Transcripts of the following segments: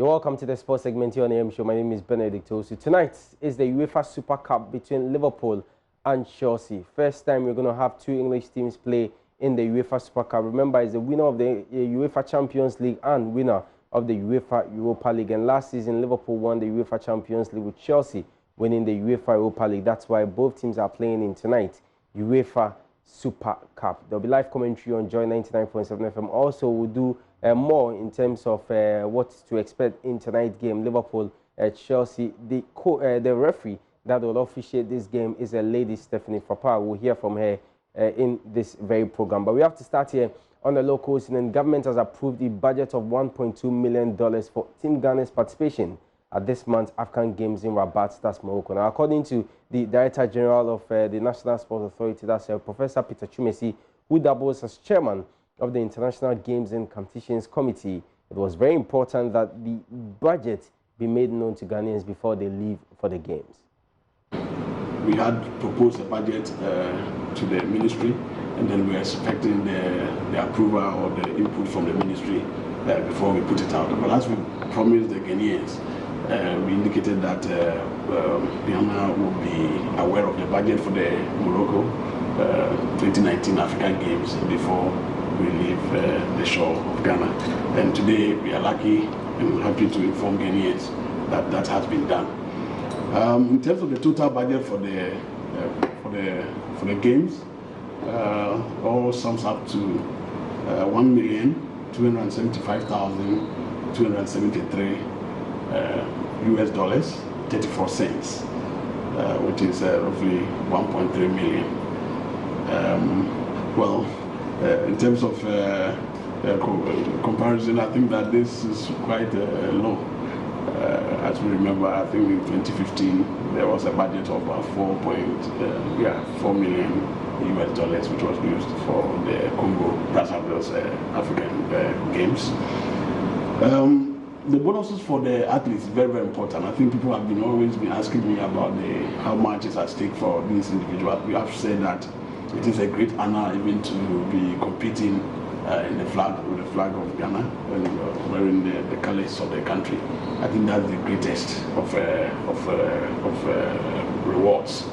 You're welcome to the sports segment here on the AM Show. My name is Benedict Osu. Tonight is the UEFA Super Cup between Liverpool and Chelsea. First time we're going to have two English teams play in the UEFA Super Cup. Remember, it's the winner of the UEFA Champions League and winner of the UEFA Europa League. And last season, Liverpool won the UEFA Champions League with Chelsea winning the UEFA Europa League. That's why both teams are playing in tonight, UEFA Super Cup. There'll be live commentary on Joy 99.7 FM. Also, we'll do more in terms of what to expect in tonight's game. Liverpool, Chelsea. The referee that will officiate this game is a lady, Stephanie Frappa. We'll hear from her in this very program. But we have to start here on the local scene. And government has approved the budget of $1.2 million for Team Ghana's participation at this month's African Games in Rabat, that's Morocco. Now, according to the Director General of the National Sports Authority, that's Professor Peter Chumesi, who doubles as chairman of the International Games and Competitions Committee, it was very important that the budget be made known to Ghanaians before they leave for the Games. We had proposed a budget to the ministry, and then we are expecting the approval or the input from the ministry before we put it out. But as we promised the Ghanaians, we indicated that Ghana will be aware of the budget for the Morocco 2019 African Games before we leave the shore of Ghana. And today we are lucky and happy to inform Ghanaians that that has been done. In terms of the total budget for the games, all sums up to $1,275,273 US dollars, 34 cents, which is roughly 1.3 million. In terms of comparison, I think that this is quite low. As we remember, I think in 2015 there was a budget of 4 million US dollars, which was used for the Congo Brazzaville's African Games. The bonuses for the athletes is very, very important. I think people have always been asking me about how much is at stake for these individuals. We have said that it is a great honor even to be competing with the flag of Ghana and wearing the colors of the country. I think that's the greatest of rewards.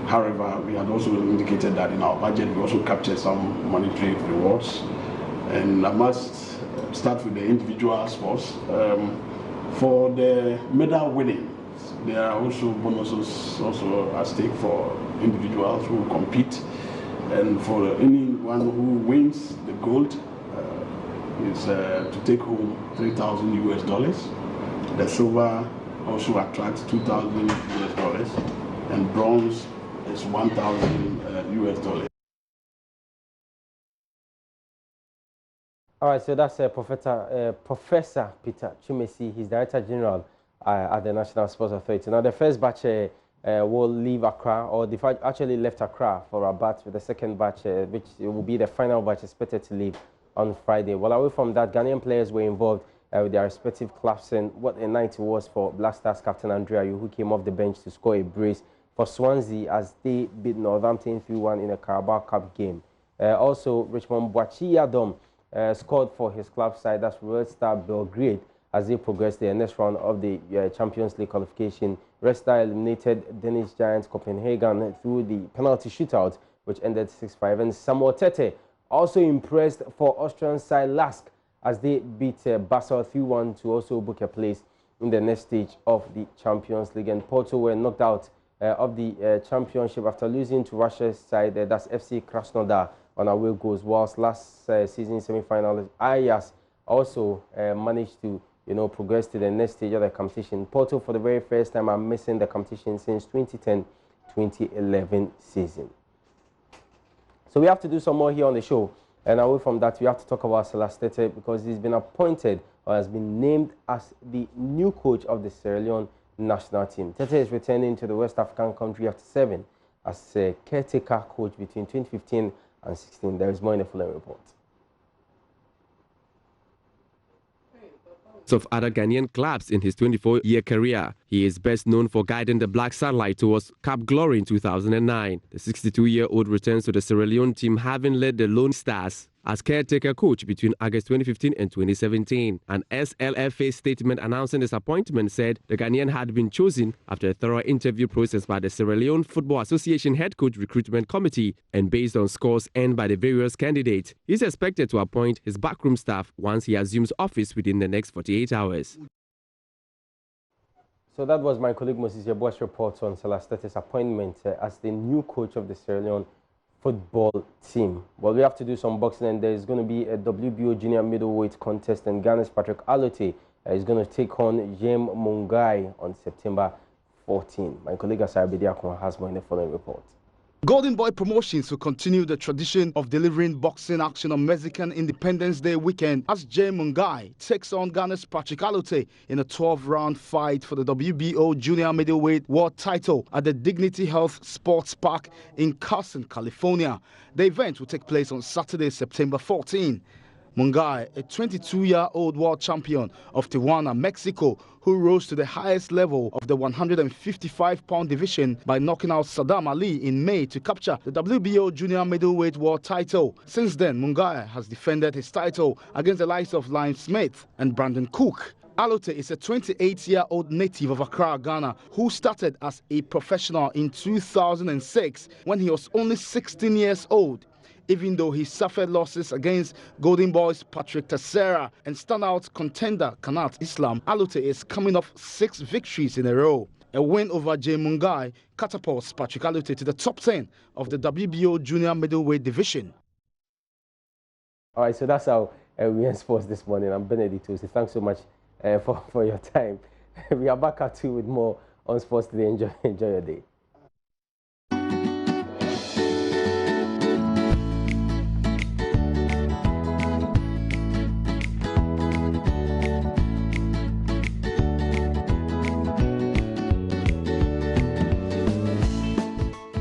However, we had also indicated that in our budget we also captured some monetary rewards, and I must start with the individual sports. For the medal winning, there are also bonuses also at stake for individuals who compete, and for anyone who wins the gold is to take home 3,000 US dollars. The silver also attracts 2,000 US dollars, and bronze is 1,000 US dollars. All right, so that's Professor Peter Chumesi. He's Director General at the National Sports Authority. Now, the first batch will leave Accra, or they actually left Accra for Rabat, with the second batch, which will be the final batch, expected to leave on Friday. Well, away from that, Ghanaian players were involved with their respective clubs, and what a night it was for Black Stars captain Andrea Ayew, who came off the bench to score a brace for Swansea as they beat Northampton 3-1 in a Carabao Cup game. Also, Richmond Boachi-Yadom scored for his club side, that's Red Star Belgrade, as they progressed the next round of the Champions League qualification. Red Star eliminated Danish giants Copenhagen through the penalty shootout, which ended 6-5. And Samuel Tete also impressed for Austrian side Lask as they beat Basel 3-1 to also book a place in the next stage of the Champions League. And Porto were knocked out of the championship after losing to Russia's side, that's FC Krasnodar, on away goals, whilst last season semi-finalist Ajax also managed to progress to the next stage of the competition. Porto, for the very first time, are missing the competition since 2010-2011 season. So we have to do some more here on the show. And away from that, we have to talk about Silas Tete, because he's been appointed or has been named as the new coach of the Sierra Leone national team. Tete is returning to the West African country after serving as a caretaker coach between 2015 and 16. There is more in the following report. Of other Ghanaian clubs in his 24-year career. He is best known for guiding the Black Satellite towards Cup glory in 2009. The 62-year-old returns to the Sierra Leone team, having led the Lone Stars as caretaker coach between August 2015 and 2017. An SLFA statement announcing his appointment said the Ghanaian had been chosen after a thorough interview process by the Sierra Leone Football Association Head Coach Recruitment Committee and based on scores earned by the various candidates. He's expected to appoint his backroom staff once he assumes office within the next 48 hours. So that was my colleague Moses Yeboah's report on Salah Stete's appointment as the new coach of the Sierra Leone football team. Well, we have to do some boxing, and there's going to be a WBO junior middleweight contest, and Ghana's Patrick Alote is going to take on Jem Mungai on September 14. My colleague Asari Bediakon has more in the following report. Golden Boy Promotions will continue the tradition of delivering boxing action on Mexican Independence Day weekend as Jay Mungai takes on Ghana's Patrick Alote in a 12-round fight for the WBO Junior Middleweight World title at the Dignity Health Sports Park in Carson, California. The event will take place on Saturday, September 14. Mungai, a 22-year-old world champion of Tijuana, Mexico, who rose to the highest level of the 155-pound division by knocking out Saddam Ali in May to capture the WBO Junior Middleweight World title. Since then, Mungai has defended his title against the likes of Liam Smith and Brandon Cook. Alote is a 28-year-old native of Accra, Ghana, who started as a professional in 2006 when he was only 16 years old. Even though he suffered losses against Golden Boys Patrick Teixeira and standout contender Kanat Islam, Alote is coming off 6 victories in a row. A win over Jay Mungai catapults Patrick Alote to the top 10 of the WBO Junior Middleweight division. All right, so that's how we end sports this morning. I'm Benedict Tuesday. Thanks so much for your time. We are back at 2 with more on Sports Today. Enjoy your day.